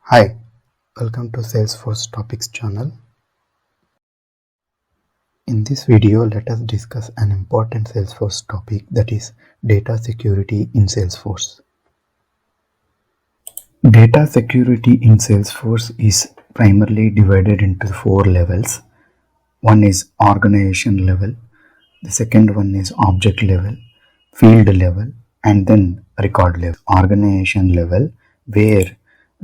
Hi, welcome to Salesforce Topics channel. In this video, let us discuss an important Salesforce topic, that is data security in Salesforce. Data security in Salesforce is primarily divided into 4 levels. One is organization level, the second one is object level, field level, and then record level. Organization level, where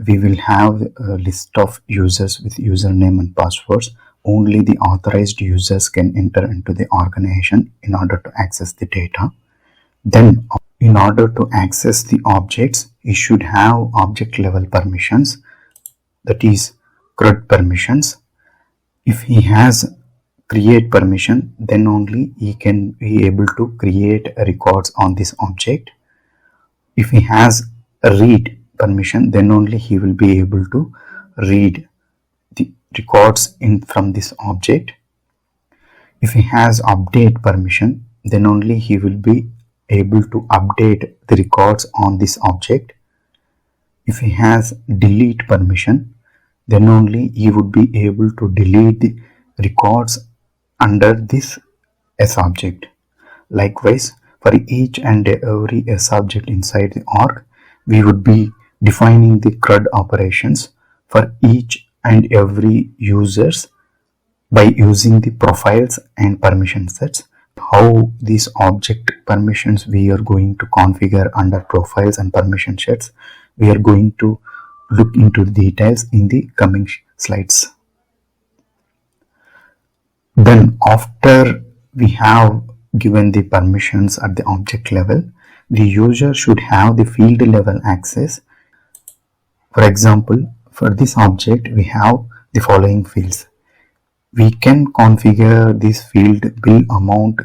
we will have a list of users with username and passwords. Only the authorized users can enter into the organization in order to access the data. Then, in order to access the objects, you should have object level permissions, that is CRUD permissions. If he has create permission, then only he can be able to create records on this object. If he has a read permission, then only he will be able to read the records from this object. If he has update permission, then only he will be able to update the records on this object. If he has delete permission, then only he would be able to delete the records under this S object. Likewise, for each and every S object inside the org, we would be defining the CRUD operations for each and every users by using the profiles and permission sets. How these object permissions we are going to configure under profiles and permission sets, we are going to look into the details in the coming slides. Then after we have given the permissions at the object level, the user should have the field level access. For example, for this object we have the following fields. We can configure this field bill amount.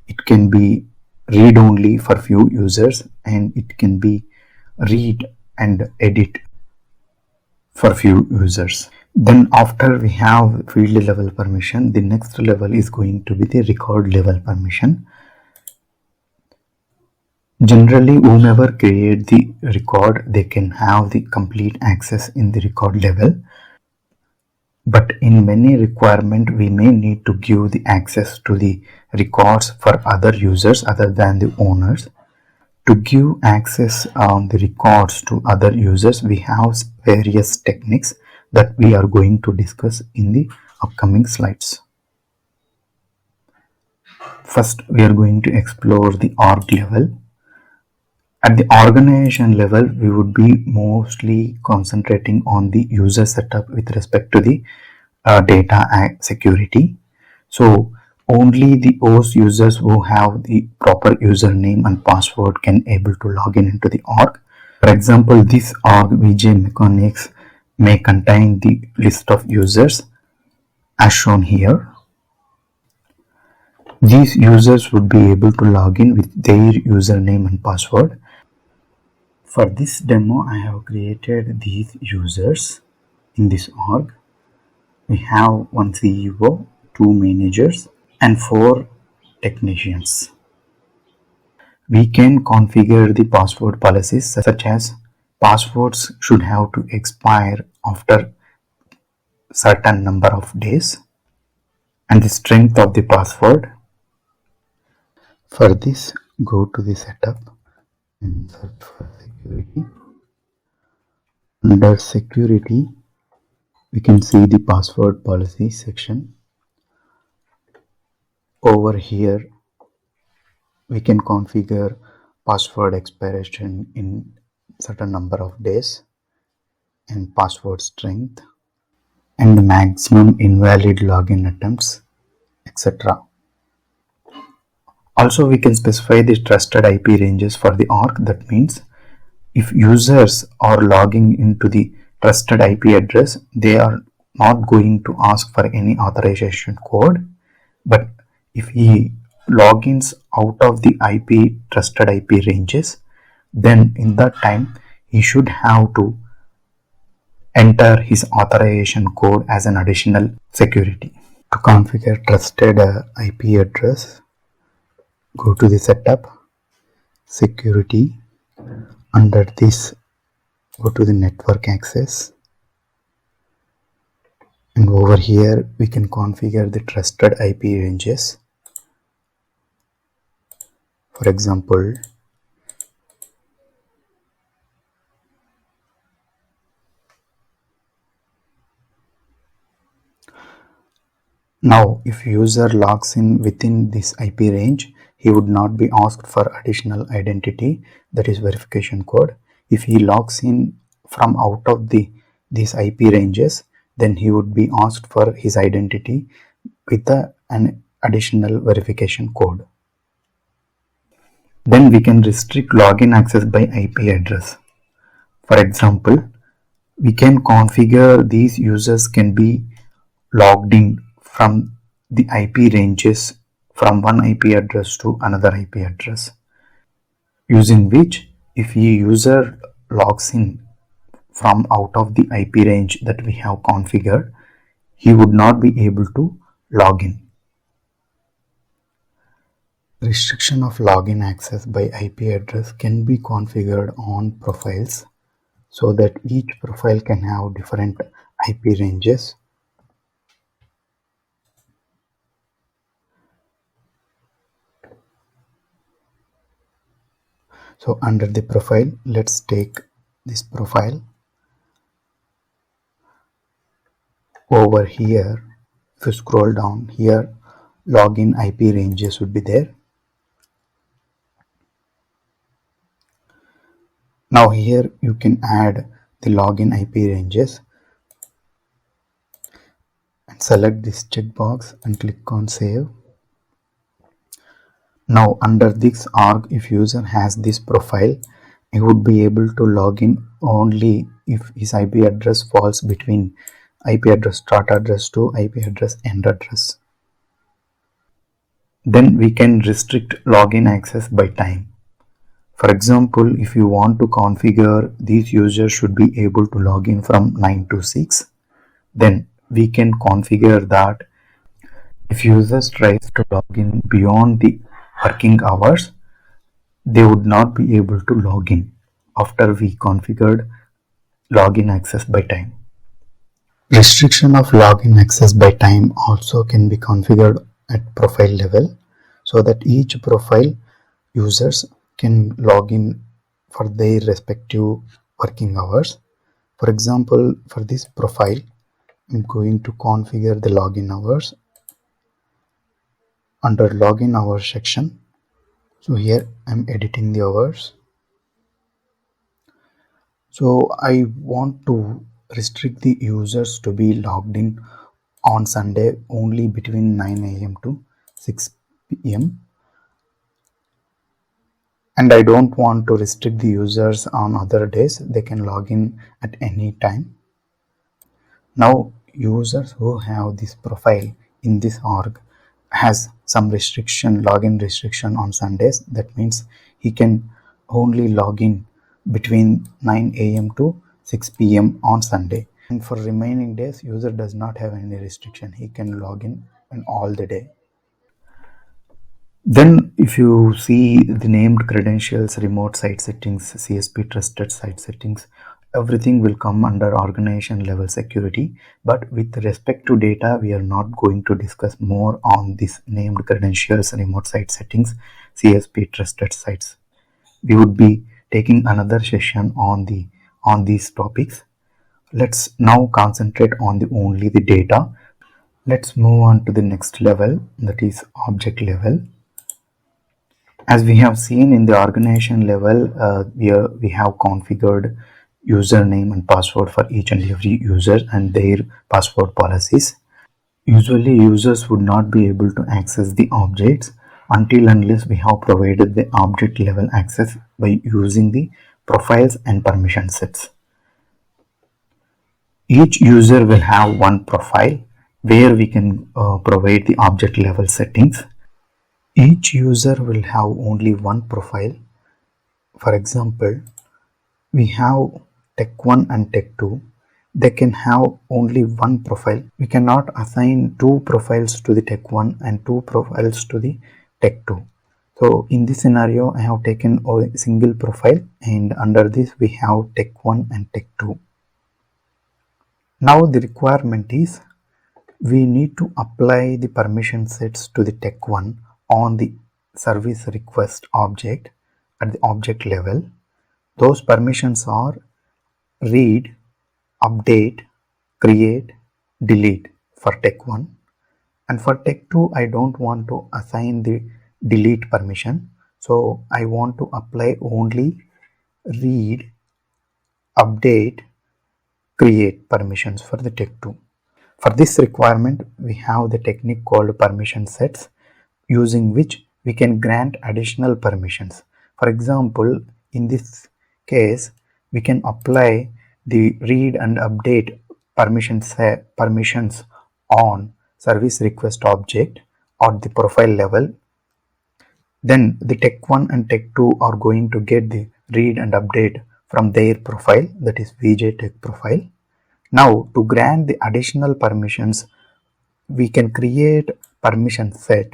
It can be read only for few users, and it can be read and edit for few users. Then after we have field level permission, the next level is going to be the record level permission. Generally, whomever create the record, they can have the complete access in the record level. But in many requirements, we may need to give the access to the records for other users other than the owners. To give access on the records to other users, we have various techniques that we are going to discuss in the upcoming slides. First, we are going to explore the org level. At the organization level, we would be mostly concentrating on the user setup with respect to the data security. So only those users who have the proper username and password can able to log into the org. For example, this org VJ Mechanics may contain the list of users as shown here. These users would be able to log in with their username and password. For this demo, I have created these users in this org. We have one CEO, 2 managers, and 4 technicians. We can configure the password policies such as passwords should have to expire after certain number of days, and the strength of the password. For this, go to the setup and search for security. Under security, we can see the password policy section. Over here, we can configure password expiration in certain number of days and password strength and maximum invalid login attempts, etc. Also, we can specify the trusted IP ranges for the org. That means if users are logging into the trusted IP address, they are not going to ask for any authorization code. But if he logins out of the IP trusted IP ranges, then in that time he should have to enter his authorization code as an additional security. To configure trusted IP address, go to the setup, security. Under this, go to the network access. And over here we can configure the trusted IP ranges. For example, now if user logs in within this IP range, he would not be asked for additional identity, that is verification code. If he logs in from out of these IP ranges, then he would be asked for his identity with an additional verification code. Then we can restrict login access by IP address. For example, we can configure these users can be logged in from the IP ranges from one IP address to another IP address, using which if a user logs in from out of the IP range that we have configured, he would not be able to log in. Restriction of login access by IP address can be configured on profiles so that each profile can have different IP ranges. So under the profile, let's take this profile. Over here, if you scroll down here, login IP ranges would be there. Now here you can add the login IP ranges and select this checkbox and click on save. Now under this org, if user has this profile, he would be able to log in only if his IP address falls between IP address start address to IP address end address. Then we can restrict login access by time. For example, if you want to configure these users should be able to log in from 9 to 6, then we can configure that if users tries to log in beyond the working hours, they would not be able to log in after we configured login access by time. Restriction of login access by time also can be configured at profile level so that each profile users can log in for their respective working hours. For example, for this profile, I'm going to configure the login hours under login hours section. So here I'm editing the hours. So I want to restrict the users to be logged in on Sunday only between 9 a.m. to 6 p.m. and I don't want to restrict the users on other days. They can log in at any time. Now users who have this profile in this org has some restriction, login restriction on Sundays. That means he can only log in between 9 a.m. to 6 p.m. on Sunday. And for remaining days, user does not have any restriction. He can log in all the day. Then if you see the named credentials, remote site settings, CSP trusted site settings, everything will come under organization level security. But with respect to data, we are not going to discuss more on this named credentials, remote site settings, CSP trusted sites. We would be taking another session on these topics. Let's now concentrate on only the data. Let's move on to the next level, that is object level. As we have seen in the organization level, we have configured username and password for each and every user and their password policies. Usually users would not be able to access the objects until unless we have provided the object level access by using the profiles and permission sets. Each user will have one profile where we can provide the object level settings. Each user will have only one profile. For example, we have Tech 1 and Tech 2. They can have only one profile. We cannot assign two profiles to the Tech 1 and two profiles to the Tech 2. So in this scenario, I have taken a single profile and under this we have Tech 1 and Tech 2. Now the requirement is We need to apply the permission sets to the tech1 on the service request object at the object level. Those permissions are read, update, create, delete for tech1, and for tech2 I don't want to assign the delete permission, so I want to apply only read, update, create permissions for the tech2. For this requirement, we have the technique called permission sets, using which we can grant additional permissions. For example, in this case, we can apply the read and update permissions on service request object at the profile level. Then the tech1 and tech2 are going to get the read and update from their profile, that is VJ Tech profile. Now, to grant the additional permissions, we can create permission set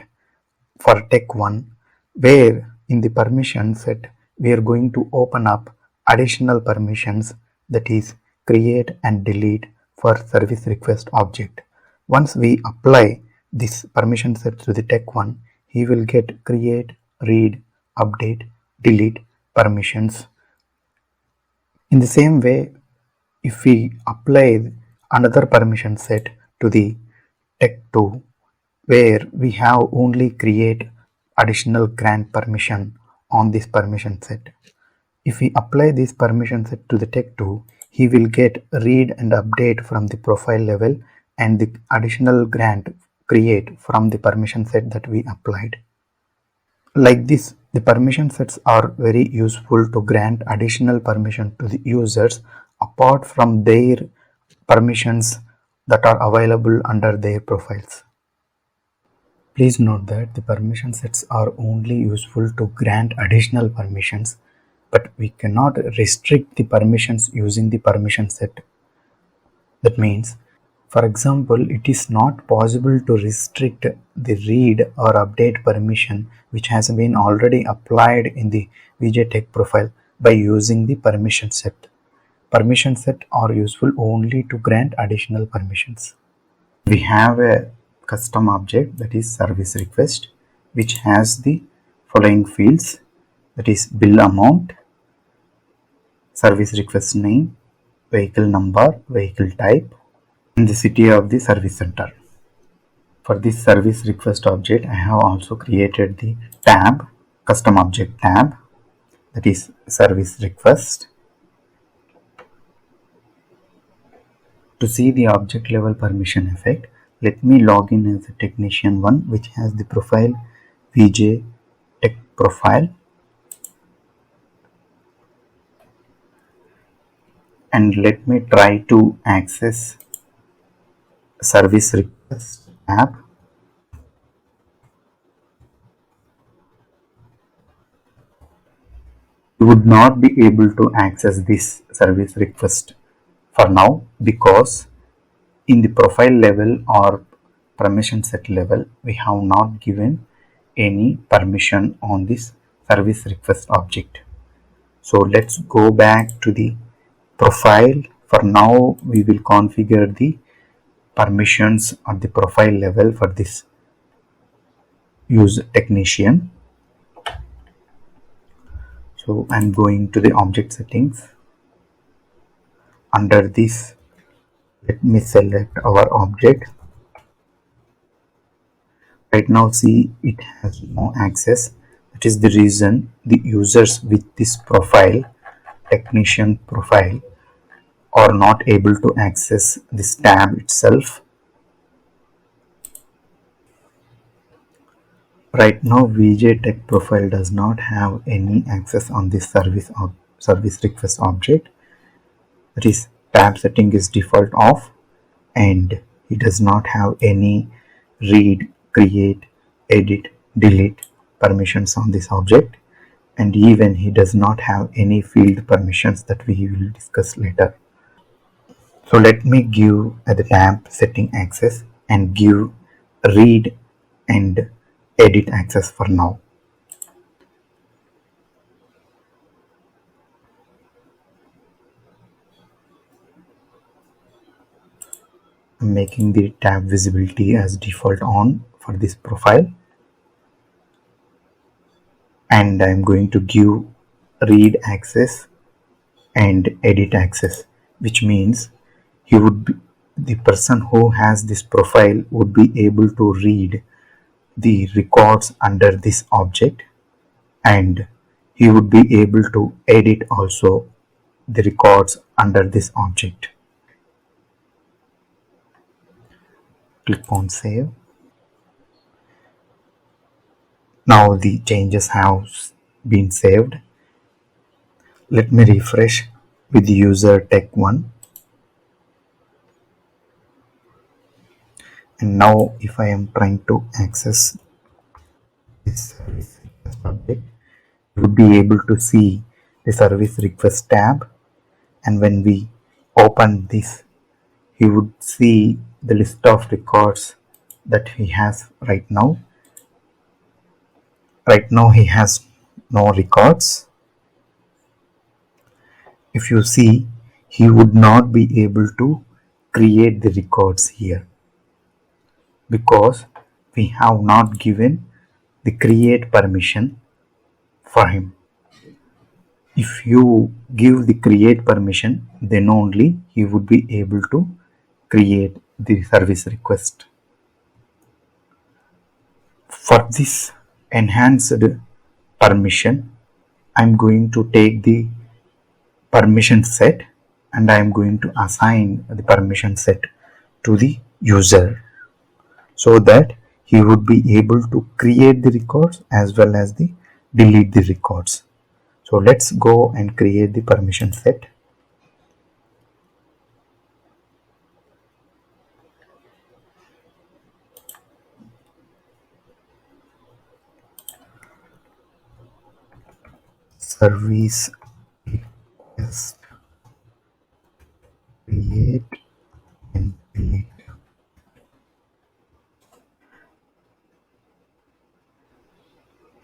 for tech1, where in the permission set we are going to open up additional permissions, that is create and delete for service request object. Once we apply this permission set to the tech1, he will get create, read, update, delete permissions. In the same way, if we apply another permission set to the tech2, where we have only create additional grant permission on this permission set. If we apply this permission set to the tech2, he will get read and update from the profile level and the additional grant create from the permission set that we applied. Like this, the permission sets are very useful to grant additional permission to the users apart from their permissions that are available under their profiles. Please note that the permission sets are only useful to grant additional permissions, but we cannot restrict the permissions using the permission set. That means, for example, it is not possible to restrict the read or update permission which has been already applied in the VJ Tech profile by using the permission set. Permission set are useful only to grant additional permissions. We have a custom object, that is service request, which has the following fields, that is bill amount, service request name, vehicle number, vehicle type, and the city of the service center. For this service request object, I have also created the tab, custom object tab, that is service request. To see the object level permission effect, let me log in as a technician 1, which has the profile VJ Tech profile, and let me try to access service request tab. You would not be able to access this service request for now, because in the profile level or permission set level we have not given any permission on this service request object. So let's go back to the profile. For now we will configure the permissions at the profile level for this use technician. So I'm going to the object settings. Under this, let me select our object. Right now see it has no access. That is the reason the users with this profile, technician profile, are not able to access this tab itself. Right now VJ Tech profile does not have any access on this service request object. That is, tab setting is default off, and he does not have any read, create, edit, delete permissions on this object, and even he does not have any field permissions that we will discuss later. So let me give the tab setting access and give read and edit access for now. I'm making the tab visibility as default on for this profile, and I'm going to give read access and edit access, which means he would be, the person who has this profile would be able to read the records under this object, and he would be able to edit also the records under this object. Click on save. Now the changes have been saved. Let me refresh with user tech 1, and now if I am trying to access this service request object, you would be able to see the service request tab, and when we open this, he would see the list of records that he has right now. Right now he has no records. If you see, he would not be able to create the records here because we have not given the create permission for him. If you give the create permission, then only he would be able to create the service request. For this enhanced permission, I'm going to take the permission set and I'm going to assign the permission set to the user so that he would be able to create the records as well as the delete the records. So let's go and create the permission set. Service request create and delete.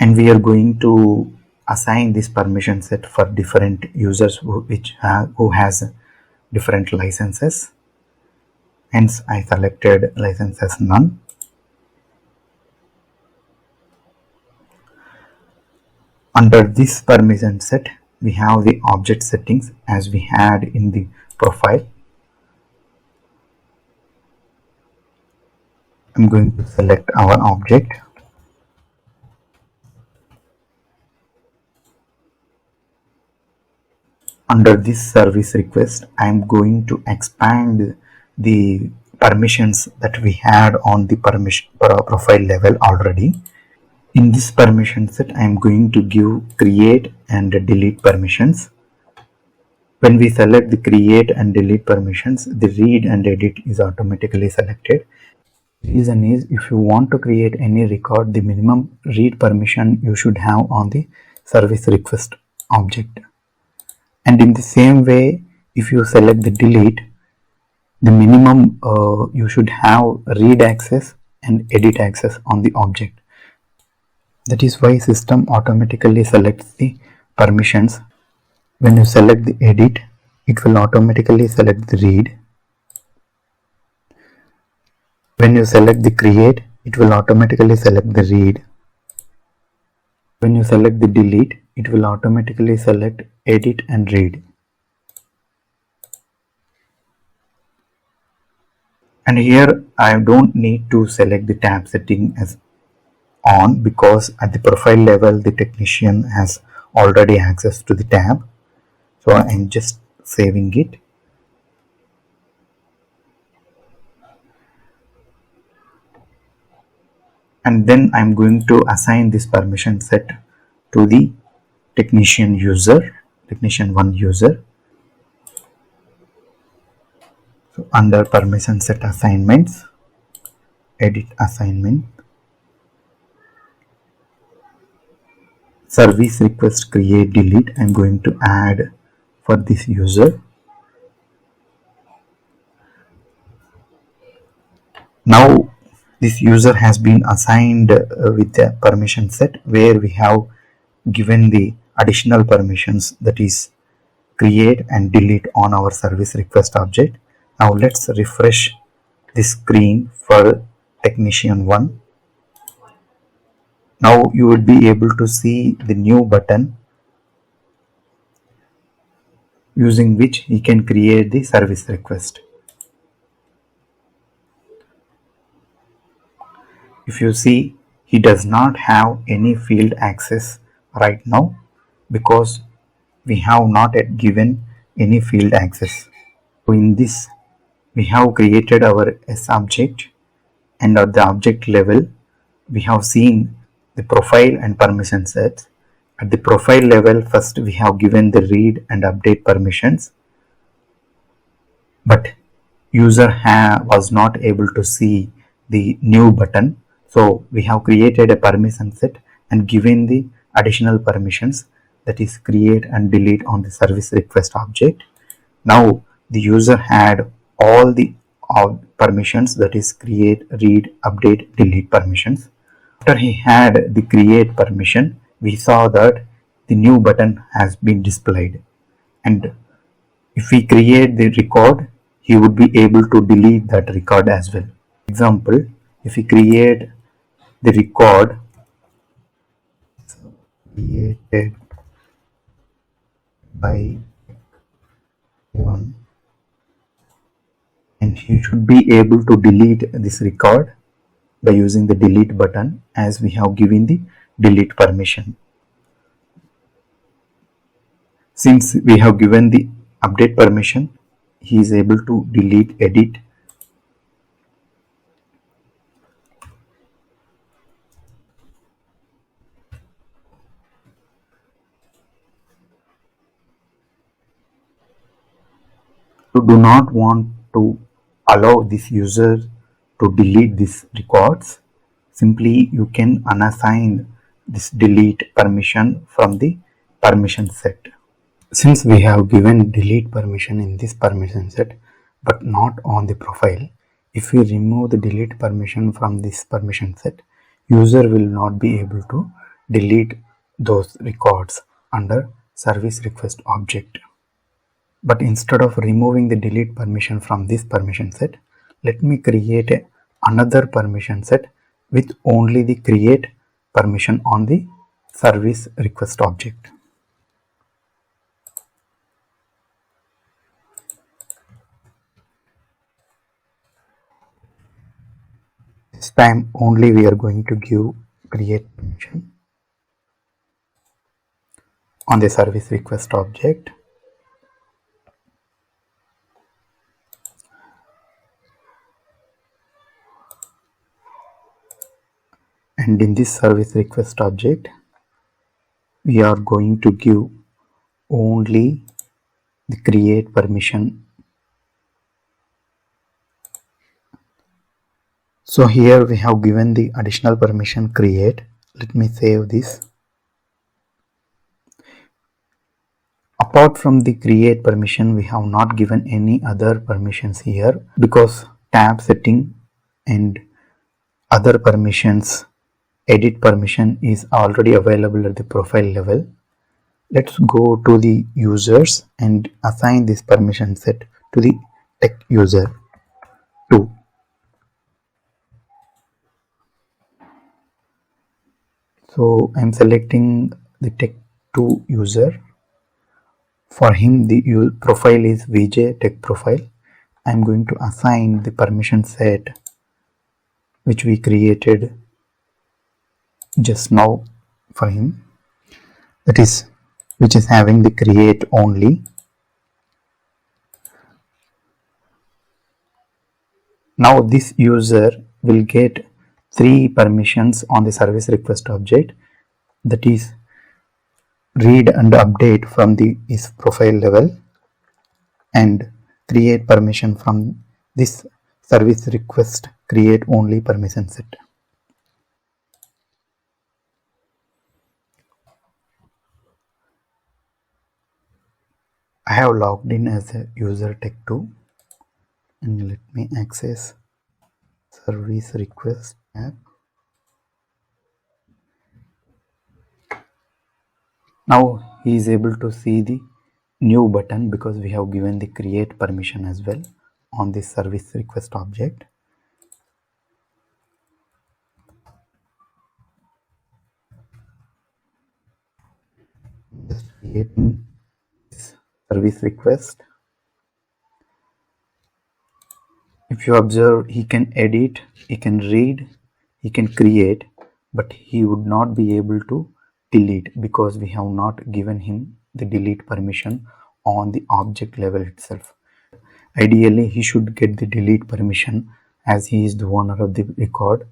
And we are going to assign this permission set for different users who has different licenses. Hence I selected license as none. Under this permission set, we have the object settings as we had in the profile. I'm going to select our object. Under this service request, I'm going to expand the permissions that we had on the profile level already. In this permission set, I am going to give create and delete permissions. When we select the create and delete permissions, the read and edit is automatically selected. The reason is, if you want to create any record, the minimum read permission you should have on the service request object. And in the same way, if you select the delete, the minimum you should have read access and edit access on the object. That is why system automatically selects the permissions. When you select the edit, it will automatically select the read. When you select the create, it will automatically select the read. When you select the delete, it will automatically select edit and read. And here I don't need to select the tab setting as on because at the profile level the technician has already access to the tab. So I'm just saving it. And then I'm going to assign this permission set to the technician 1 user. So under permission set assignments, edit assignment, service request create delete, I'm going to add for this user. Now this user has been assigned with a permission set where we have given the additional permissions, that is create and delete on our service request object. Now let's refresh the screen for technician 1. Now you will be able to see the new button using which he can create the service request. If you see, he does not have any field access right now because we have not yet given any field access. So in this, we have created our S object, and at the object level we have seen the profile and permission sets. At the profile level, first we have given the read and update permissions, but user was not able to see the new button, so we have created a permission set and given the additional permissions, that is create and delete on the service request object. Now the user had all the permissions, that is create, read, update, delete permissions. After he had the create permission, we saw that the new button has been displayed, and if we create the record, he would be able to delete that record as well. Example, if we create the record created by one, and he should be able to delete this record by using the delete button, as we have given the delete permission. Since we have given the update permission, he is able to delete, edit. You do not want to allow this user to delete these records, simply you can unassign this delete permission from the permission set. Since we have given delete permission in this permission set but not on the profile, if we remove the delete permission from this permission set, user will not be able to delete those records under service request object. But instead of removing the delete permission from this permission set, let me create another permission set with only the create permission on the service request object. This time only we are going to give create permission on the service request object. And in this service request object, we are going to give only the create permission. So here we have given the additional permission create. Let me save this. Apart from the create permission, we have not given any other permissions here because tab setting and other permissions, edit permission is already available at the profile level. Let's go to the users and assign this permission set to the tech user 2. So I'm selecting the tech 2 user. For him, the profile is VJ tech profile. I'm going to assign the permission set which we created just now for him, that is, which is having the create only. Now this user will get 3 permissions on the service request object, that is read and update from the his profile level and create permission from this service request create only permission set. I have logged in as a user tech2 and let me access service request tab. Now he is able to see the new button because we have given the create permission as well on this service request object. Just creating service request. If you observe, he can edit, he can read, he can create, but he would not be able to delete because we have not given him the delete permission on the object level itself. Ideally, he should get the delete permission as he is the owner of the record,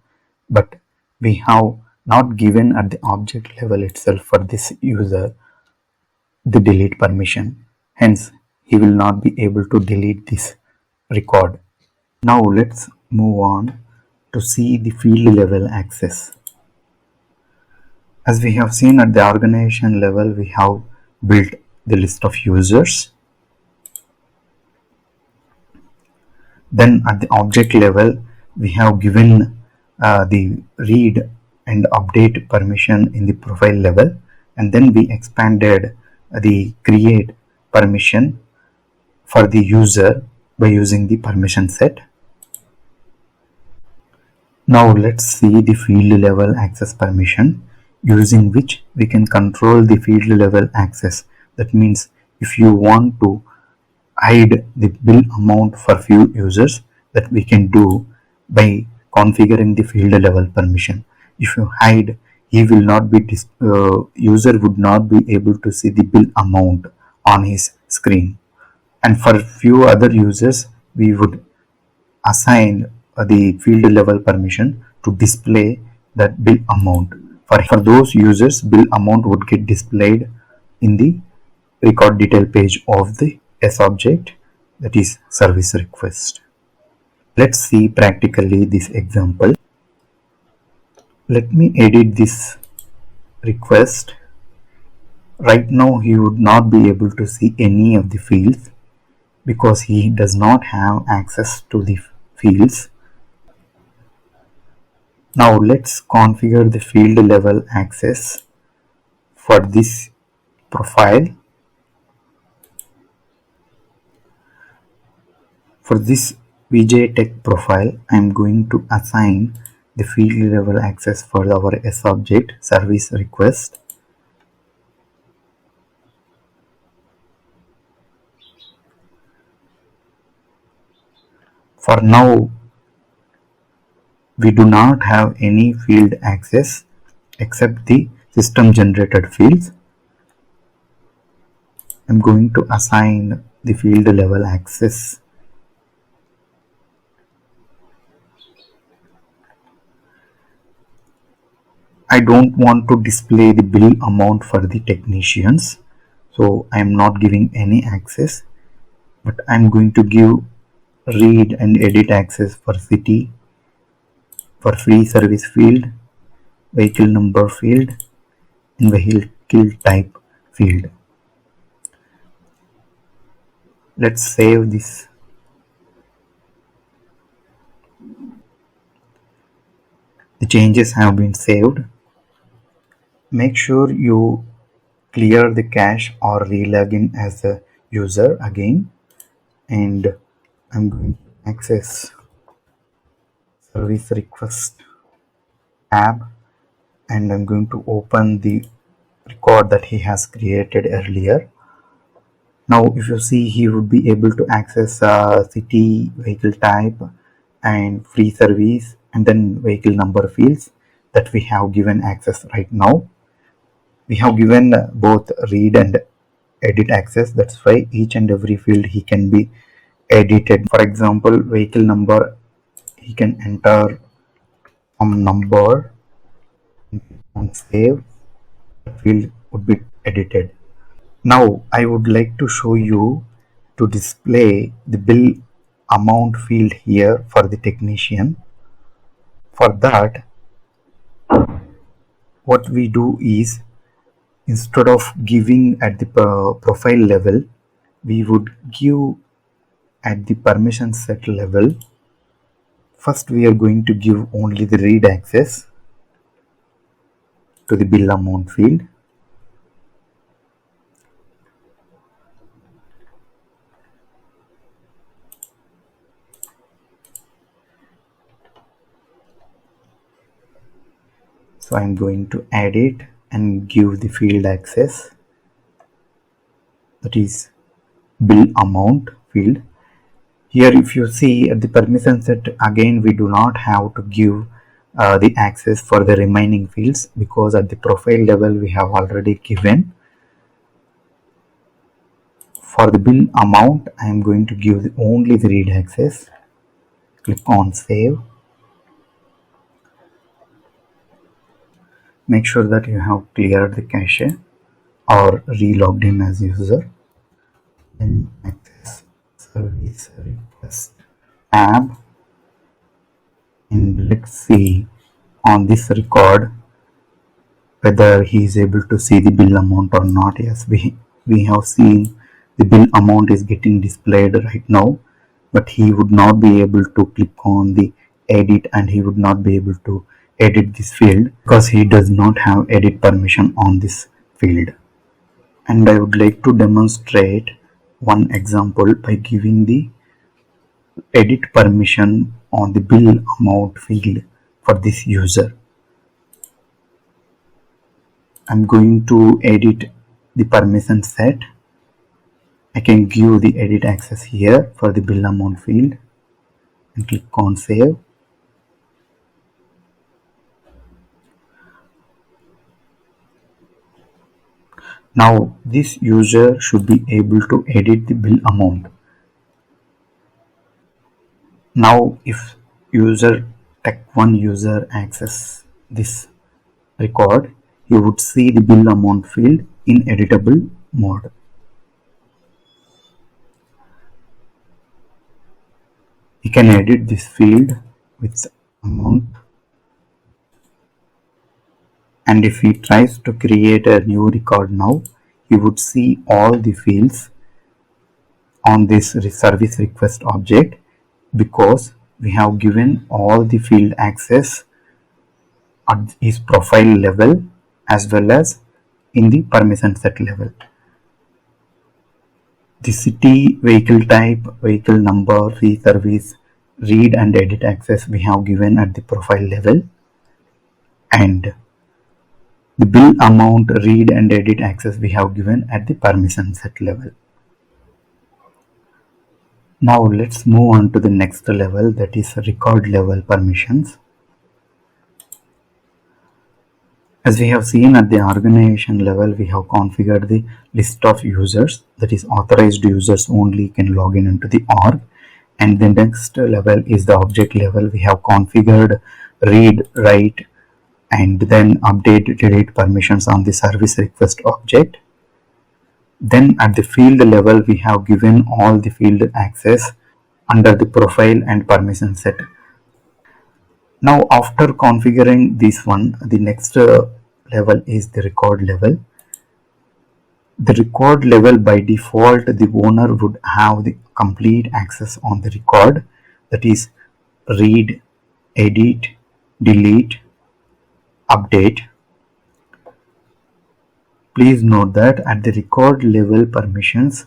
but we have not given at the object level itself for this user the delete permission. Hence, he will not be able to delete this record. Now let's move on to see the field level access. As we have seen at the organization level, we have built the list of users. Then at the object level, we have given the read and update permission in the profile level, and then we expanded the create permission for the user by using the permission set. Now let's see the field level access permission, using which we can control the field level access. That means if you want to hide the bill amount for few users, that we can do by configuring the field level permission. If you hide, he will not be user would not be able to see the bill amount on his screen. And for few other users, we would assign the field level permission to display that bill amount. For those users, bill amount would get displayed in the record detail page of the S object, that is service request. Let's see practically this example. Let me edit this request. Right now he would not be able to see any of the fields because he does not have access to the fields. Now let's configure the field level access for this profile. For this VJ Tech profile, I am going to assign the field level access for our S object service request. For now, we do not have any field access except the system generated fields. I am going to assign the field level access. I don't want to display the bill amount for the technicians, so I am not giving any access, but I am going to give read and edit access for city, for free service field, vehicle number field, and vehicle type field. Let's save this. The changes have been saved. Make sure you clear the cache or re-login as a user again, and I'm going to access service request tab, and I'm going to open the record that he has created earlier. Now if you see, he would be able to access city, vehicle type, and free service, and then vehicle number fields that we have given access right now. We have given both read and edit access. That's why each and every field he can be edited. For example, vehicle number, he can enter some number and save. The field would be edited. Now I would like to show you to display the bill amount field here for the technician. For that, what we do is, instead of giving at the profile level, we would give at the permission set level. First we are going to give only the read access to the bill amount field. So I am going to add it and give the field access. that is bill amount field. Here if you see at the permission set, again we do not have to give the access for the remaining fields because at the profile level we have already given. For the bill amount I am going to give only the read access. Click on save. Make sure that you have cleared the cache or re-logged in as user. Then access service request tab, and let's see on this record whether he is able to see the bill amount or not. Yes, we have seen the bill amount is getting displayed right now, but he would not be able to click on the edit and he would not be able to edit this field because he does not have edit permission on this field. And I would like to demonstrate one example by giving the edit permission on the bill amount field for this user. I'm going to edit the permission set. I can give the edit access here for the bill amount field and click on save. Now this user should be able to edit the bill amount. Now if user tech1 user access this record, you would see the bill amount field in editable mode. You can edit this field with amount, and if he tries to create a new record now, you would see all the fields on this service request object because we have given all the field access at his profile level as well as in the permission set level. The city, vehicle type, vehicle number, fee service, read and edit access we have given at the profile level, and the bill amount, read and edit access we have given at the permission set level. Now let's move on to the next level, that is record level permissions. As we have seen at the organization level, we have configured the list of users, that is authorized users only can log in into the org. And the next level is the object level. We have configured read, write, and then update, delete permissions on the service request object. Then at the field level, we have given all the field access under the profile and permission set. Now after configuring this one, the next level is the record level. The record level by default, the owner would have the complete access on the record, that is read, edit, delete, update. Please note that at the record level permissions,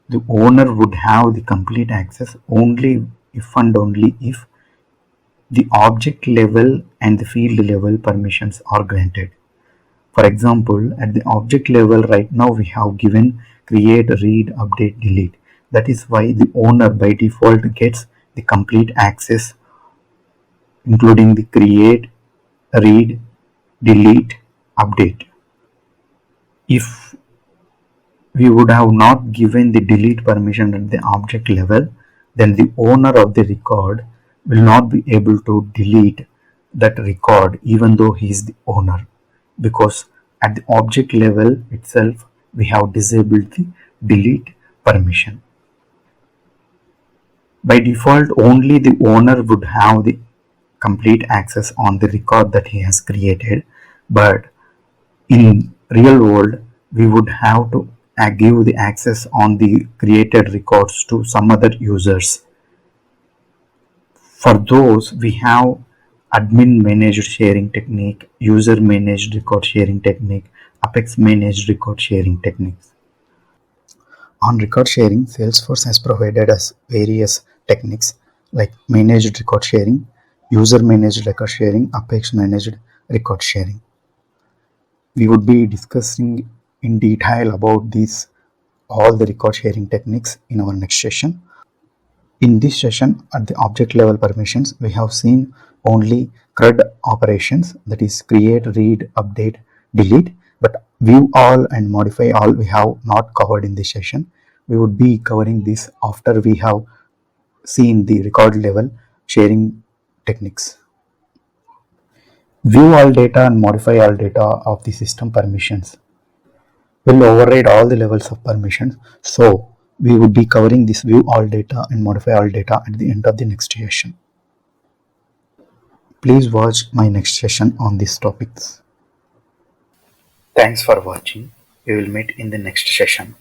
the owner would have the complete access only if and only if the object level and the field level permissions are granted. For example, at the object level right now we have given create, read, update, delete. That is why the owner by default gets the complete access including the create, read, delete, update. If we would have not given the delete permission at the object level, then the owner of the record will not be able to delete that record even though he is the owner, because at the object level itself we have disabled the delete permission. By default, only the owner would have the complete access on the record that he has created, but in real world we would have to give the access on the created records to some other users. For those we have admin managed sharing technique, user managed record sharing technique, Apex managed record sharing techniques. On record sharing, Salesforce has provided us various techniques like managed record sharing, user managed record sharing, Apex managed record sharing. We would be discussing in detail about these all the record sharing techniques in our next session. In this session, at the object level permissions, we have seen only CRUD operations, that is create, read, update, delete, but view all and modify all we have not covered in this session. We would be covering this after we have seen the record level sharing techniques. View all data and modify all data of the system permissions will override all the levels of permissions. So we would be covering this view all data and modify all data at the end of the next session. Please watch my next session on these topics. Thanks for watching. We will meet in the next session.